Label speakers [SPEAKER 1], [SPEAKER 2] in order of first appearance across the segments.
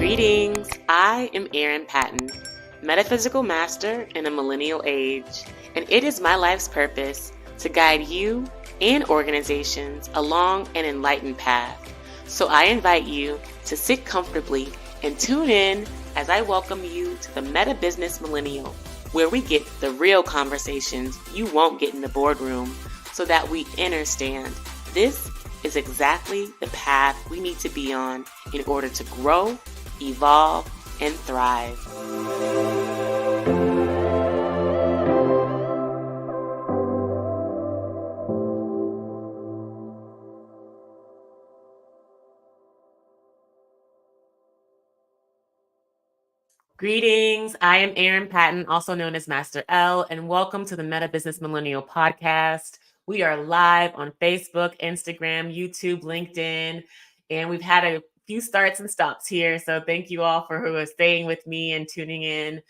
[SPEAKER 1] Greetings, I am Erin Patten, metaphysical master in a millennial age, and it is my life's purpose to guide you and organizations along an enlightened path. So I invite you to sit comfortably and tune in as I welcome you to the MetaBusiness Millennial, where we get the real conversations you won't get in the boardroom so that we understand this is exactly the path we need to be on in order to grow, evolve, and thrive. Greetings, I am Erin Patten, also known as Master L, and welcome to the MetaBusiness Millennial Podcast. We are live on Facebook, Instagram, YouTube, LinkedIn, and we've had a few starts and stops here. So thank you all for who are staying with me and tuning in.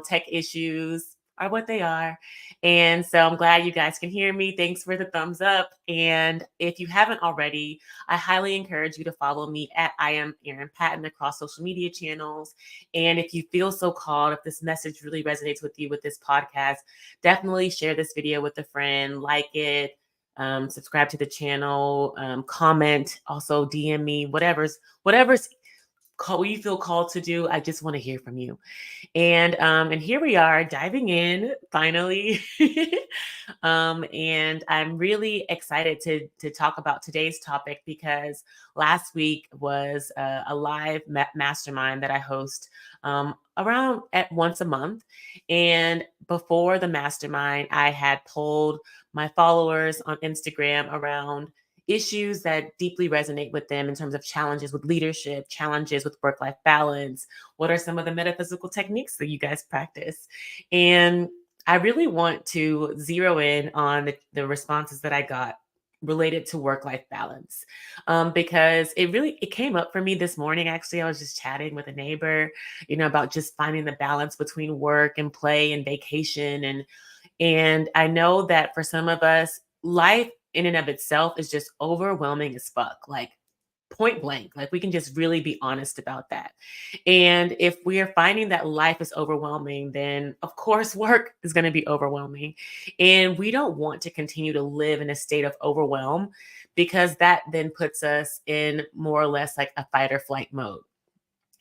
[SPEAKER 1] Tech issues are what they are. And so I'm glad you guys can hear me. Thanks for the thumbs up. And if you haven't already, I highly encourage you to follow me at I am Erin Patten across social media channels. And if you feel so called, if this message really resonates with you with this podcast, definitely share this video with a friend, like it, subscribe to the channel, comment, also DM me, whatever's what you feel called to do. I just want to hear from you. And here we are diving in finally. And I'm really excited to talk about today's topic because last week was a live mastermind that I host around at once a month. And before the mastermind, I had polled my followers on Instagram around issues that deeply resonate with them in terms of challenges with leadership, challenges with work-life balance. What are some of the metaphysical techniques that you guys practice? And I really want to zero in on the responses that I got related to work-life balance, because it came up for me this morning. Actually, I was just chatting with a neighbor, about just finding the balance between work and play and vacation. And I know that for some of us, life in and of itself is just overwhelming as fuck, like point blank. Like we can just really be honest about that. And if we are finding that life is overwhelming, then of course work is going to be overwhelming. And we don't want to continue to live in a state of overwhelm because that then puts us in more or less like a fight or flight mode.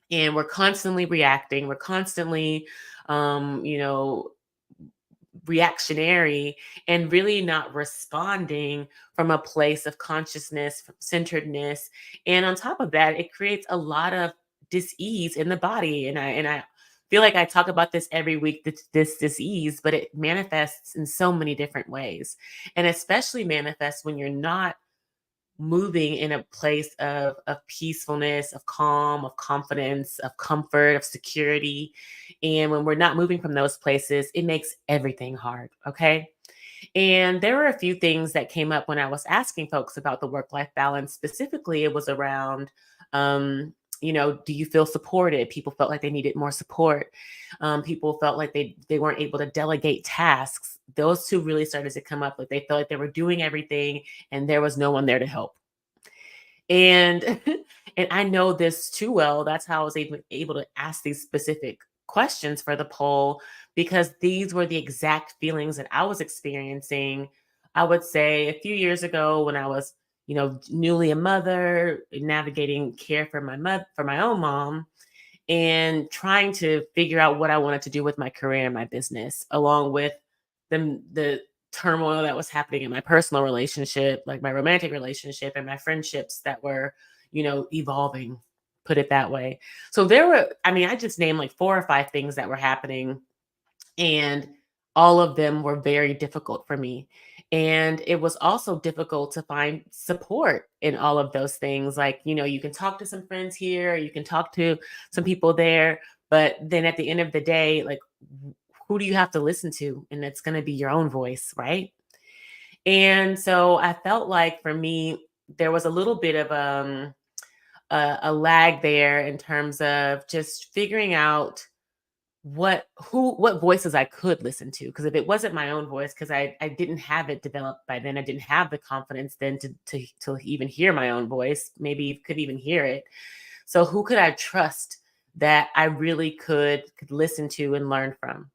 [SPEAKER 1] And we're constantly reacting. We're constantly, reactionary and really not responding from a place of consciousness, centeredness. And on top of that, it creates a lot of dis-ease in the body. And I feel like I talk about this every week, this dis-ease, but it manifests in so many different ways. And especially manifests when you're not moving in a place of peacefulness, of calm, of confidence, of comfort, of security. And when we're not moving from those places, it makes everything hard. Okay. And there were a few things that came up when I was asking folks about the work-life balance. Specifically, it was around, do you feel supported? People felt like they needed more support. People felt like they weren't able to delegate tasks. Those two really started to come up. Like they felt like they were doing everything and there was no one there to help. And and I know this too well. That's how I was able to ask these specific questions for the poll, because these were the exact feelings that I was experiencing. I would say a few years ago when I was, newly a mother, navigating care for my own mom, and trying to figure out what I wanted to do with my career and my business, along with the turmoil that was happening in my personal relationship, like my romantic relationship and my friendships that were, evolving, put it that way. So I just named like 4 or 5 things that were happening, and all of them were very difficult for me. And it was also difficult to find support in all of those things. Like, you can talk to some friends here, you can talk to some people there, but then at the end of the day, like, who do you have to listen to? And it's going to be your own voice, right? And so I felt like for me, there was a little bit of a lag there in terms of just figuring out what voices I could listen to. Because if it wasn't my own voice, because I didn't have it developed by then, I didn't have the confidence then to even hear my own voice, maybe could even hear it. So who could I trust that I really could listen to and learn from.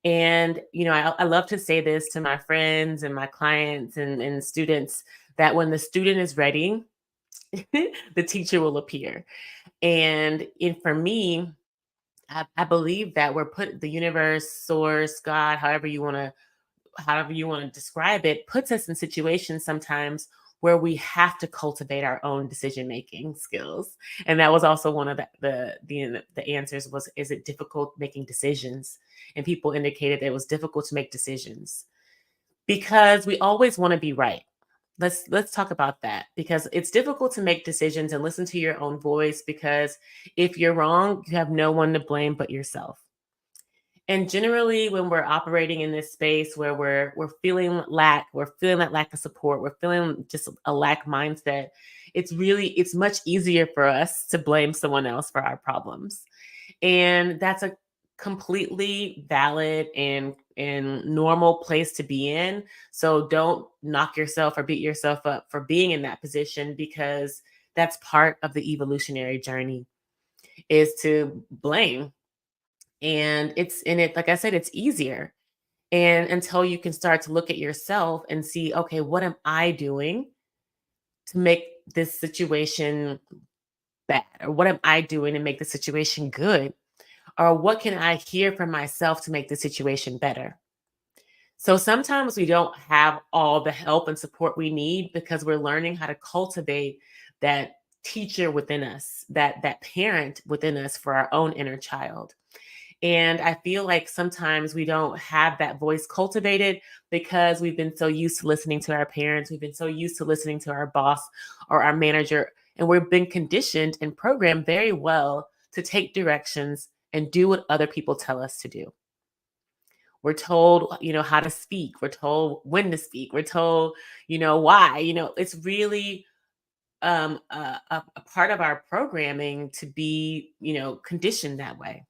[SPEAKER 1] And, I love to say this to my friends and my clients and students, that when the student is ready, the teacher will appear. For me, I believe that we're put the universe, source, God, however you want to describe it, puts us in situations sometimes where we have to cultivate our own decision making skills. And that was also one of the answers was, is it difficult making decisions? And people indicated that it was difficult to make decisions because we always want to be right. Let's talk about that, because it's difficult to make decisions and listen to your own voice, because if you're wrong, you have no one to blame but yourself. And generally, when we're operating in this space where we're feeling that lack of support, we're feeling just a lack mindset, it's much easier for us to blame someone else for our problems. And that's a completely valid and normal place to be in. So don't knock yourself or beat yourself up for being in that position, because that's part of the evolutionary journey, is to blame. And it's in it, like I said, it's easier. And until you can start to look at yourself and see, okay, what am I doing to make this situation bad? Or what am I doing to make the situation good? Or what can I hear from myself to make the situation better? So sometimes we don't have all the help and support we need, because we're learning how to cultivate that teacher within us, that parent within us for our own inner child. And I feel like sometimes we don't have that voice cultivated because we've been so used to listening to our parents. We've been so used to listening to our boss or our manager. And we've been conditioned and programmed very well to take directions and do what other people tell us to do. We're told, how to speak. We're told when to speak. We're told, why. It's really a part of our programming to be, conditioned that way.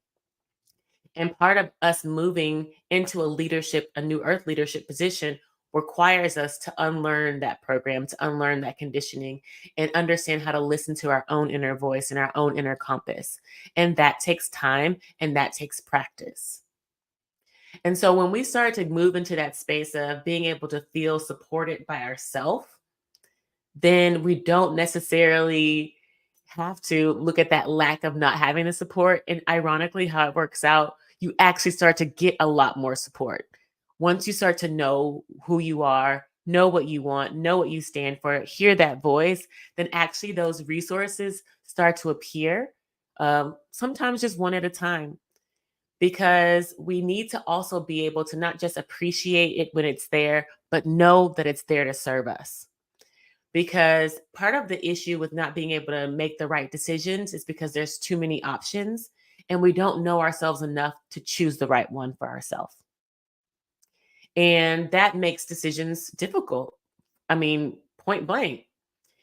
[SPEAKER 1] And part of us moving into a new earth leadership position requires us to unlearn that program, to unlearn that conditioning, and understand how to listen to our own inner voice and our own inner compass. And that takes time and that takes practice. And so when we start to move into that space of being able to feel supported by ourselves, then we don't necessarily have to look at that lack of not having the support. And ironically, how it works out, you actually start to get a lot more support. Once you start to know who you are, know what you want, know what you stand for, hear that voice, then actually those resources start to appear, sometimes just one at a time, because we need to also be able to not just appreciate it when it's there, but know that it's there to serve us. Because part of the issue with not being able to make the right decisions is because there's too many options and we don't know ourselves enough to choose the right one for ourselves. And that makes decisions difficult. I mean, point blank.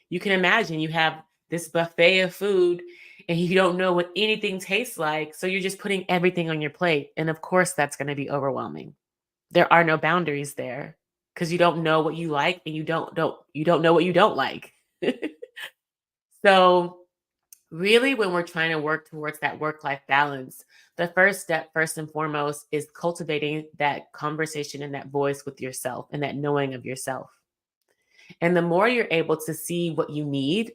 [SPEAKER 1] You can imagine you have this buffet of food and you don't know what anything tastes like. So you're just putting everything on your plate. And of course, that's going to be overwhelming. There are no boundaries there, because you don't know what you like and you don't know what you don't like. So really, when we're trying to work towards that work life balance, the first step, first and foremost, is cultivating that conversation and that voice with yourself and that knowing of yourself. And the more you're able to see what you need,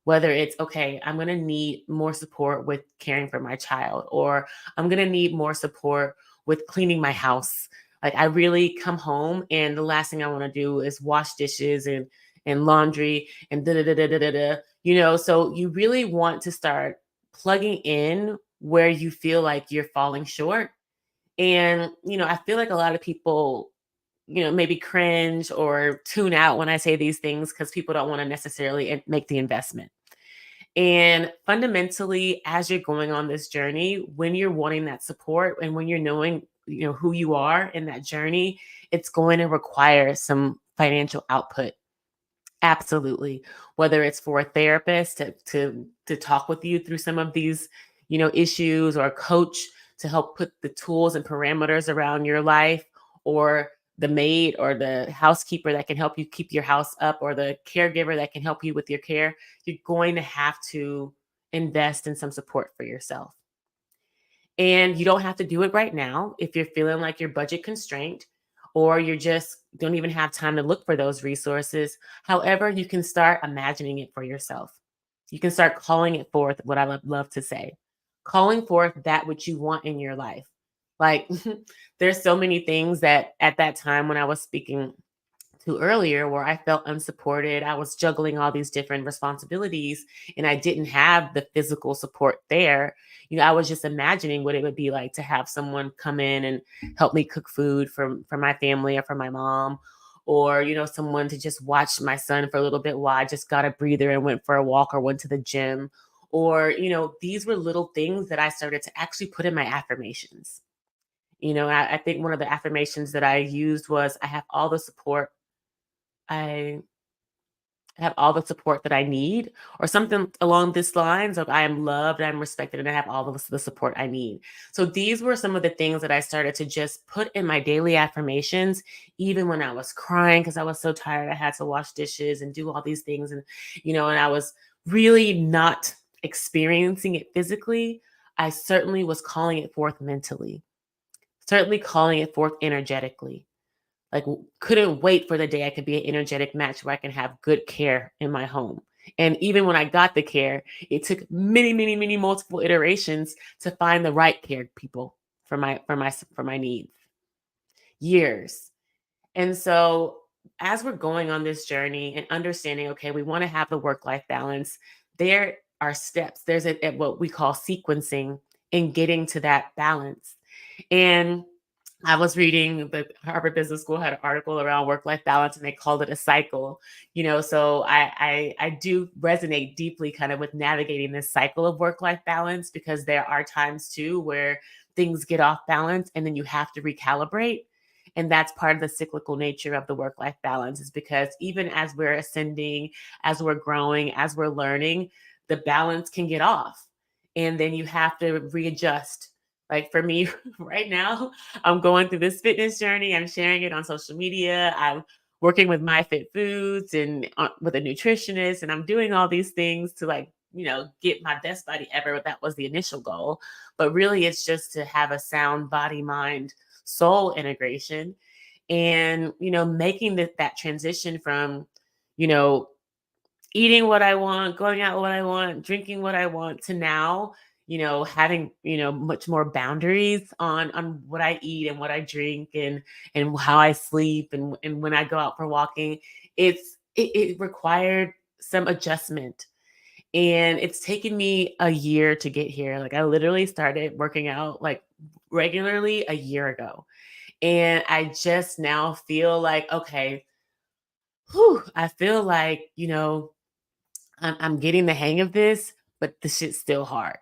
[SPEAKER 1] whether it's, okay, I'm going to need more support with caring for my child, or I'm going to need more support with cleaning my house. Like, I really come home and the last thing I want to do is wash dishes and laundry and da da da da da da. So you really want to start plugging in where you feel like you're falling short. And, I feel like a lot of people, maybe cringe or tune out when I say these things, because people don't want to necessarily make the investment. And fundamentally, as you're going on this journey, when you're wanting that support and when you're knowing, who you are in that journey, it's going to require some financial output. Absolutely. Whether it's for a therapist to talk with you through some of these, issues, or a coach to help put the tools and parameters around your life, or the maid or the housekeeper that can help you keep your house up, or the caregiver that can help you with your care, you're going to have to invest in some support for yourself. And you don't have to do it right now if you're feeling like you're budget constrained or you just don't even have time to look for those resources. However, you can start imagining it for yourself. You can start calling it forth, what I love to say, calling forth that which you want in your life. Like, there's so many things that at that time when I was speaking to earlier where I felt unsupported. I was juggling all these different responsibilities and I didn't have the physical support there. I was just imagining what it would be like to have someone come in and help me cook food for my family or for my mom. Or, someone to just watch my son for a little bit while I just got a breather and went for a walk or went to the gym. Or, these were little things that I started to actually put in my affirmations. I think one of the affirmations that I used was I have all the support I have all the support that I need, or something along this lines of I am loved, I'm respected, and I have all of the support I need. So these were some of the things that I started to just put in my daily affirmations, even when I was crying because I was so tired. I had to wash dishes and do all these things. And I was really not experiencing it physically. I certainly was calling it forth mentally, certainly calling it forth energetically. Like, couldn't wait for the day I could be an energetic match where I can have good care in my home. And even when I got the care, it took many, many, many multiple iterations to find the right care people for my needs. Years. And so as we're going on this journey and understanding, okay, we want to have the work-life balance, there are steps. There's what we call sequencing in getting to that balance. And I was reading the Harvard Business School had an article around work-life balance and they called it a cycle. So I do resonate deeply kind of with navigating this cycle of work-life balance because there are times too where things get off balance and then you have to recalibrate. And that's part of the cyclical nature of the work-life balance is because even as we're ascending, as we're growing, as we're learning, the balance can get off. And then you have to readjust. Like for me right now, I'm going through this fitness journey. I'm sharing it on social media. I'm working with My Fit Foods and with a nutritionist, and I'm doing all these things to get my best body ever. That was the initial goal. But really, it's just to have a sound body, mind, soul integration and, making that transition from, you know, eating what I want, going out what I want, drinking what I want to now, having, much more boundaries on what I eat and what I drink and how I sleep and when I go out for walking. It required some adjustment. And it's taken me a year to get here. Like I literally started working out like regularly a year ago. And I just now feel like, okay, I feel like, I'm getting the hang of this, but the shit's still hard.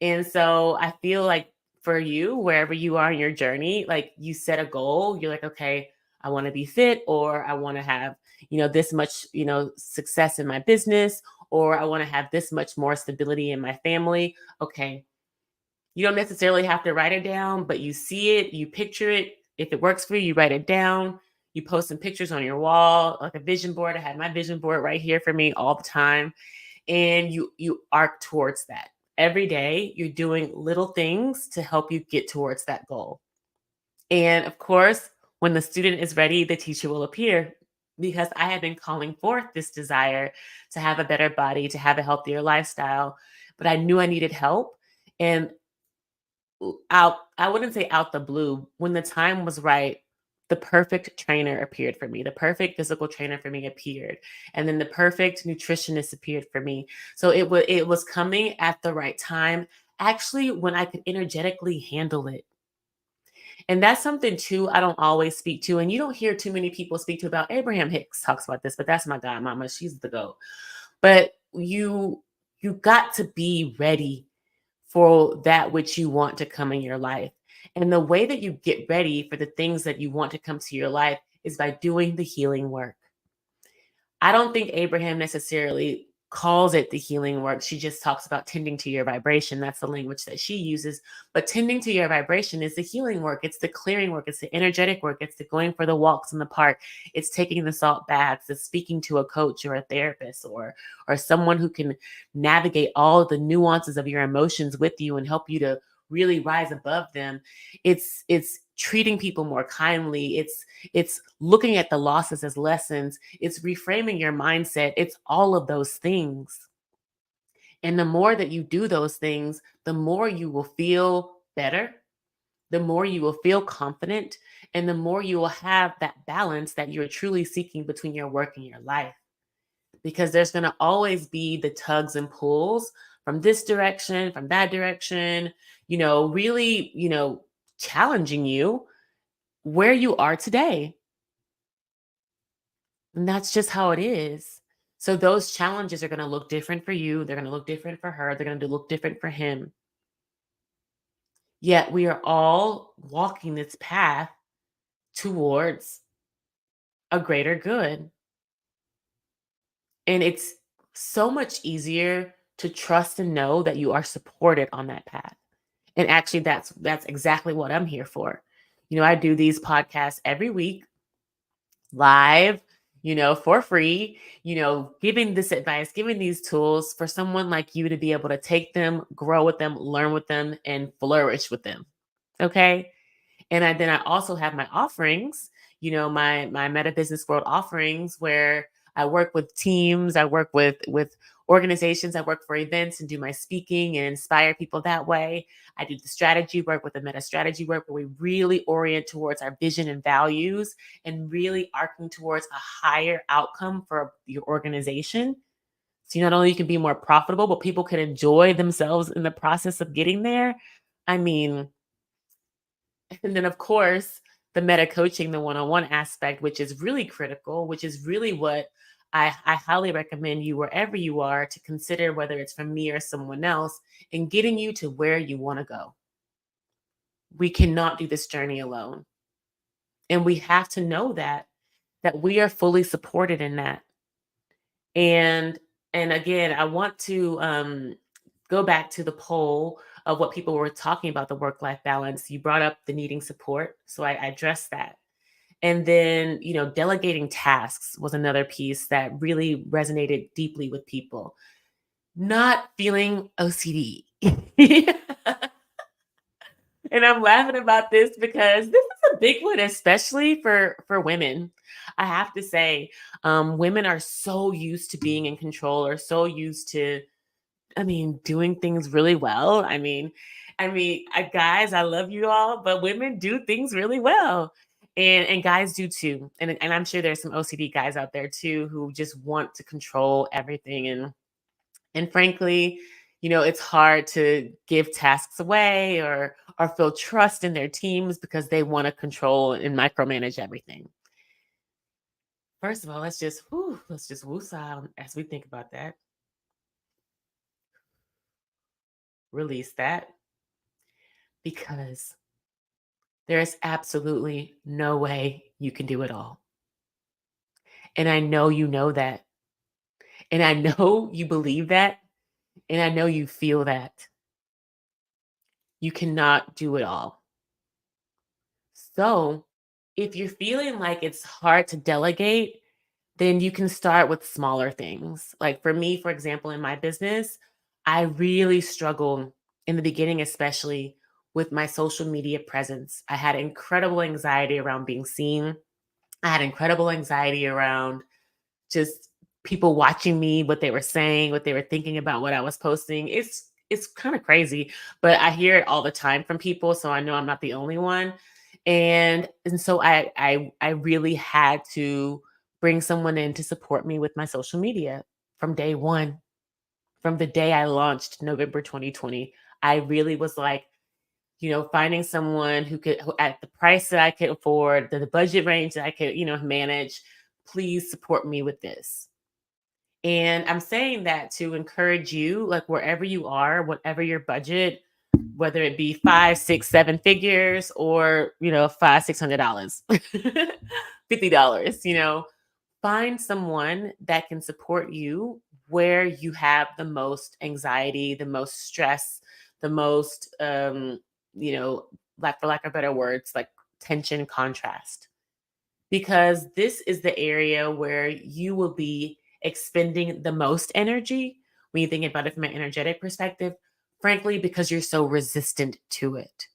[SPEAKER 1] And so I feel like for you, wherever you are in your journey, like you set a goal, you're like, okay, I want to be fit, or I want to have, this much, success in my business, or I want to have this much more stability in my family. Okay. You don't necessarily have to write it down, but you see it, you picture it. If it works for you, you write it down. You post some pictures on your wall, like a vision board. I had my vision board right here for me all the time. And you arc towards that. Every day, you're doing little things to help you get towards that goal. And of course, when the student is ready, the teacher will appear because I have been calling forth this desire to have a better body, to have a healthier lifestyle, but I knew I needed help. And I wouldn't say out the blue, when the time was right, the perfect trainer appeared for me. The perfect physical trainer for me appeared. And then the perfect nutritionist appeared for me. So it was coming at the right time, actually when I could energetically handle it. And that's something too I don't always speak to. And you don't hear too many people speak to about. Abraham Hicks talks about this, but that's my godmama. She's the GOAT. But you got to be ready for that which you want to come in your life. And the way that you get ready for the things that you want to come to your life is by doing the healing work. I don't think Abraham necessarily calls it the healing work. She just talks about tending to your vibration. That's the language that she uses. But tending to your vibration is the healing work. It's the clearing work. It's the energetic work. It's the going for the walks in the park. It's taking the salt baths. It's speaking to a coach or a therapist or someone who can navigate all of the nuances of your emotions with you and help you to really rise above them. It's treating people more kindly. It's looking at the losses as lessons. It's reframing your mindset. It's all of those things. And the more that you do those things, the more you will feel better, the more you will feel confident, and the more you will have that balance that you're truly seeking between your work and your life. Because there's going to always be the tugs and pulls from this direction, from that direction, really, challenging you where you are today. And that's just how it is. So those challenges are going to look different for you. They're going to look different for her. They're going to look different for him. Yet we are all walking this path towards a greater good. And it's so much easier to trust and know that you are supported on that path. And actually that's exactly what I'm here for. I do these podcasts every week live, for free, giving this advice, giving these tools for someone like you to be able to take them, grow with them, learn with them, and flourish with them. Okay. And then I also have my offerings, my Meta Business World offerings where I work with teams, I work with organizations, I work for events and do my speaking and inspire people that way. I do the strategy work with the meta strategy work where we really orient towards our vision and values and really arcing towards a higher outcome for your organization. So not only you can be more profitable, but people can enjoy themselves in the process of getting there. I mean, and then, of course, the meta coaching, the one on one aspect, which is really critical, which is really what I highly recommend you, wherever you are, to consider whether it's from me or someone else and getting you to where you want to go. We cannot do this journey alone. And we have to know that we are fully supported in that. And again, I want to go back to the poll of what people were talking about, the work-life balance. You brought up the needing support, so I addressed that. And then, delegating tasks was another piece that really resonated deeply with people. Not feeling OCD. And I'm laughing about this because this is a big one, especially for women. I have to say, women are so used to being in control, or so used to, doing things really well. Guys, I love you all, but women do things really well. And guys do too. And I'm sure there's some OCD guys out there too who just want to control everything. And frankly, it's hard to give tasks away or feel trust in their teams because they want to control and micromanage everything. First of all, let's just woosah as we think about that. Release that, because there is absolutely no way you can do it all. And I know you know that. And I know you believe that. And I know you feel that. You cannot do it all. So if you're feeling like it's hard to delegate, then you can start with smaller things. Like for me, for example, in my business, I really struggled in the beginning, especially with my social media presence. I had incredible anxiety around being seen. I had incredible anxiety around just people watching me, what they were saying, what they were thinking about what I was posting. It's kind of crazy, but I hear it all the time from people, so I know I'm not the only one. And so I really had to bring someone in to support me with my social media from day one. From the day I launched November 2020, I really was like, finding someone who at the price that I could afford, the budget range that I could, manage, please support me with this. And I'm saying that to encourage you, like wherever you are, whatever your budget, whether it be 5, 6, 7 figures, or $500, $600, $50, find someone that can support you where you have the most anxiety, the most stress, the most like, for lack of better words, like tension, contrast. Because this is the area where you will be expending the most energy when you think about it from an energetic perspective. frankly, because you're so resistant to it.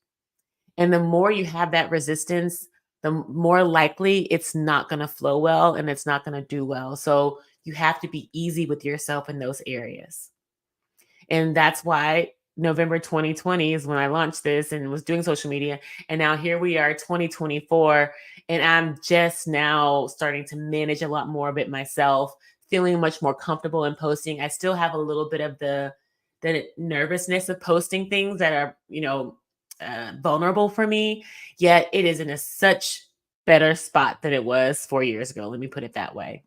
[SPEAKER 1] And the more you have that resistance, the more likely it's not going to flow well and it's not going to do well. So you have to be easy with yourself in those areas. And that's why November 2020 is when I launched this and was doing social media. And now here we are, 2024, and I'm just now starting to manage a lot more of it myself, feeling much more comfortable in posting. I still have a little bit of the nervousness of posting things that are, vulnerable for me, yet it is in a such better spot than it was 4 years ago. Let me put it that way.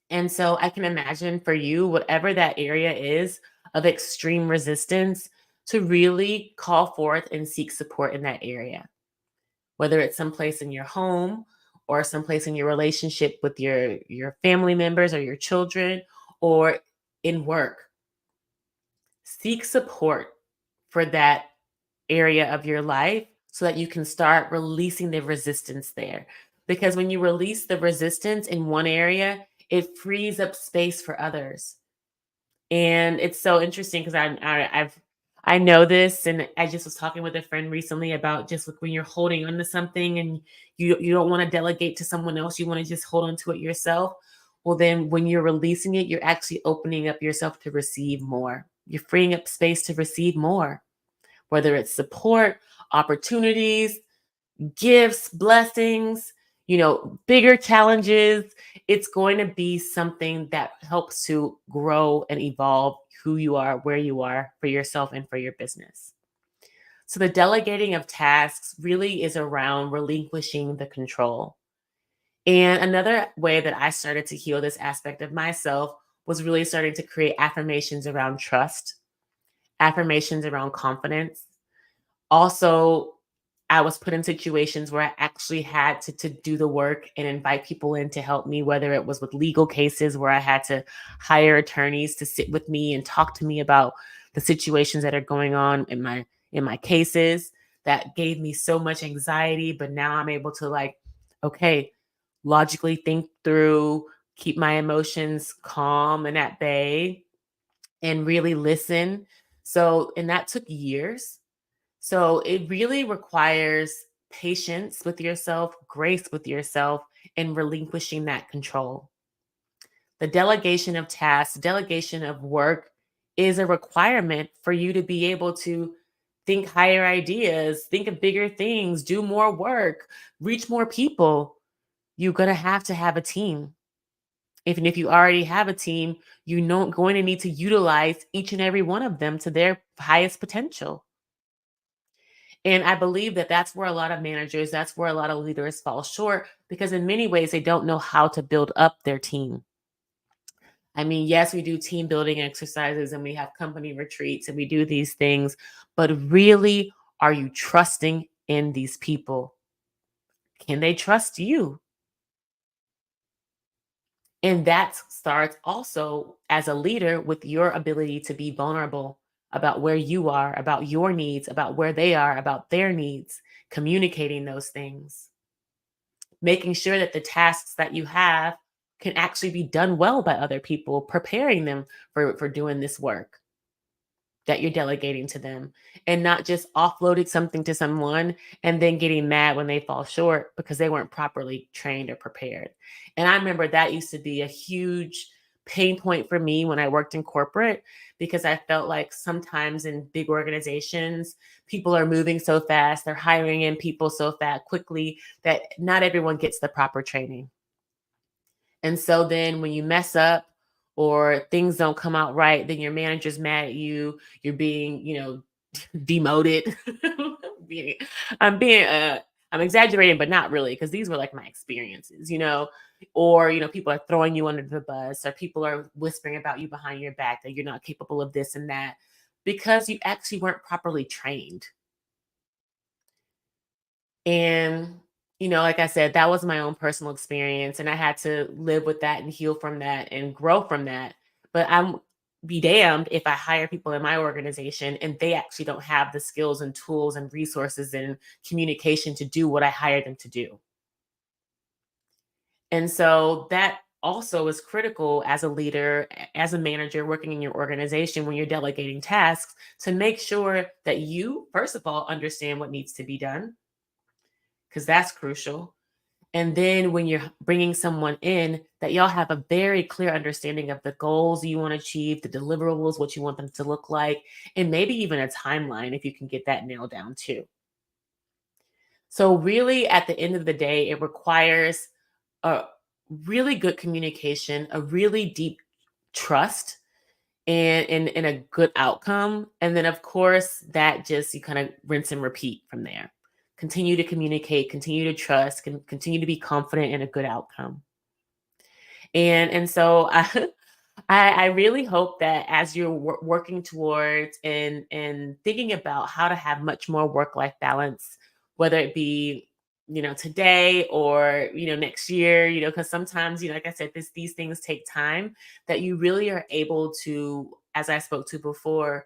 [SPEAKER 1] And so I can imagine for you, whatever that area is of extreme resistance, to really call forth and seek support in that area, whether it's someplace in your home or someplace in your relationship with your family members or your children or in work. Seek support for that area of your life so that you can start releasing the resistance there. Because when you release the resistance in one area, it frees up space for others. And it's so interesting because I know this, and I just was talking with a friend recently about just like when you're holding on to something and you don't want to delegate to someone else, you want to just hold on to it yourself. Well, then when you're releasing it, you're actually opening up yourself to receive more. You're freeing up space to receive more, whether it's support, opportunities, gifts, blessings, bigger challenges. It's going to be something that helps to grow and evolve who you are, where you are for yourself and for your business. So the delegating of tasks really is around relinquishing the control. And another way that I started to heal this aspect of myself was really starting to create affirmations around trust, affirmations around confidence. Also, I was put in situations where I actually had to do the work and invite people in to help me, whether it was with legal cases where I had to hire attorneys to sit with me and talk to me about the situations that are going on in my cases. That gave me so much anxiety, but now I'm able to, like, okay, logically think through, keep my emotions calm and at bay, and really listen. So, and that took years. So it really requires patience with yourself, grace with yourself, and relinquishing that control. The delegation of tasks, delegation of work is a requirement for you to be able to think higher ideas, think of bigger things, do more work, reach more people. You're going to have a team. Even if you already have a team, you're not going to need to utilize each and every one of them to their highest potential. And I believe that that's where a lot of managers, that's where a lot of leaders fall short because in many ways they don't know how to build up their team. I mean, yes, we do team building exercises and we have company retreats and we do these things, but really, are you trusting in these people? Can they trust you? And that starts also as a leader with your ability to be vulnerable about where you are, about your needs, about where they are, about their needs, communicating those things, making sure that the tasks that you have can actually be done well by other people, preparing them for doing this work that you're delegating to them, and not just offloading something to someone and then getting mad when they fall short because they weren't properly trained or prepared. And I remember that used to be a huge pain point for me when I worked in corporate because I felt like sometimes in big organizations, people are moving so fast, they're hiring in people so fast quickly that not everyone gets the proper training. And so then when you mess up or things don't come out right, then your manager's mad at you. You're being, demoted. Being- I'm being I'm exaggerating, but not really, because these were like my experiences. Or, people are throwing you under the bus, or people are whispering about you behind your back that you're not capable of this and that because you actually weren't properly trained. And, like I said, that was my own personal experience. And I had to live with that and heal from that and grow from that. But I'm be damned if I hire people in my organization and they actually don't have the skills and tools and resources and communication to do what I hired them to do. And so that also is critical as a leader, as a manager working in your organization when you're delegating tasks, to make sure that you, first of all, understand what needs to be done, because that's crucial. And then when you're bringing someone in, that y'all have a very clear understanding of the goals you want to achieve, the deliverables, what you want them to look like, and maybe even a timeline if you can get that nailed down too. So, really, at the end of the day, it requires a really good communication, a really deep trust, and a good outcome. And then, of course, that just you kind of rinse and repeat from there. Continue to communicate, continue to trust, continue to be confident in a good outcome. And so I really hope that as you're working towards and thinking about how to have much more work-life balance, whether it be, today or, next year, because sometimes, like I said, these things take time, that you really are able to, as I spoke to before,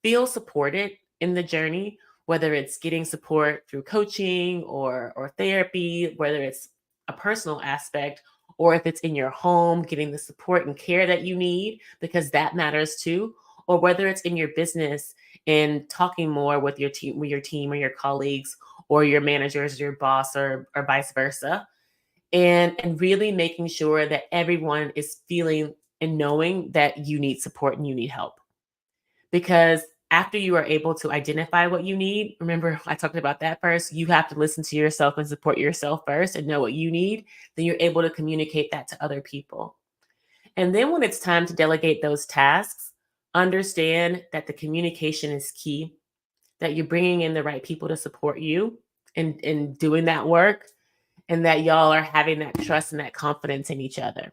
[SPEAKER 1] feel supported in the journey, whether it's getting support through coaching or therapy, whether it's a personal aspect, or if it's in your home, getting the support and care that you need, because that matters too, or whether it's in your business and talking more with your team or your colleagues or your managers, your boss, or vice versa, and really making sure that everyone is feeling and knowing that you need support and you need help. Because after you are able to identify what you need, remember I talked about that first, you have to listen to yourself and support yourself first and know what you need, then you're able to communicate that to other people. And then when it's time to delegate those tasks, understand that the communication is key, that you're bringing in the right people to support you in doing that work, and that y'all are having that trust and that confidence in each other.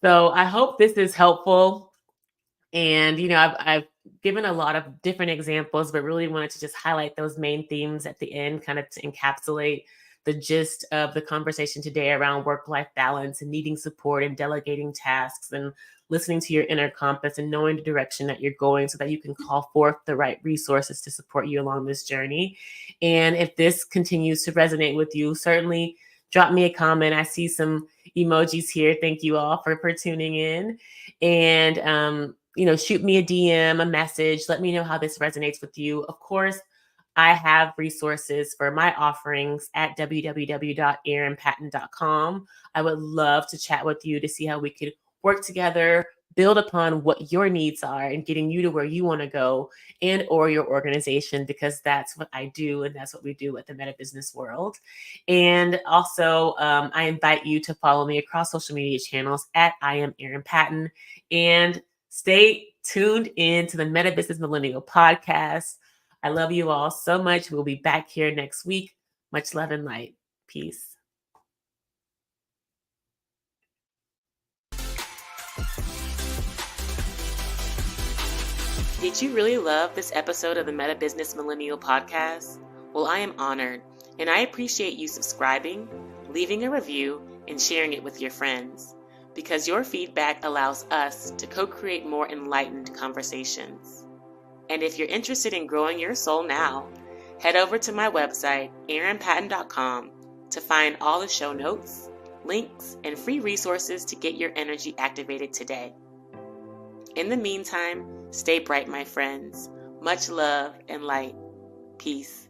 [SPEAKER 1] So I hope this is helpful. And, I've given a lot of different examples, but really wanted to just highlight those main themes at the end, kind of to encapsulate the gist of the conversation today around work-life balance and needing support and delegating tasks and listening to your inner compass and knowing the direction that you're going so that you can call forth the right resources to support you along this journey. And if this continues to resonate with you, certainly drop me a comment. I see some emojis here. Thank you all for tuning in. And shoot me a DM, a message. Let me know how this resonates with you. Of course, I have resources for my offerings at www.erinpatten.com. I would love to chat with you to see how we could work together, build upon what your needs are and getting you to where you want to go, and or your organization, because that's what I do and that's what we do at the Meta Business world. And also, I invite you to follow me across social media channels at I am Erin Patten, and stay tuned in to the Meta Business Millennial Podcast. I love you all so much. We'll be back here next week. Much love and light. Peace. Did you really love this episode of the Meta Business Millennial Podcast? Well, I am honored, and I appreciate you subscribing, leaving a review, and sharing it with your friends, because your feedback allows us to co-create more enlightened conversations. And if you're interested in growing your soul now, head over to my website, erinpatten.com, to find all the show notes, links, and free resources to get your energy activated today. In the meantime, stay bright, my friends. Much love and light. Peace.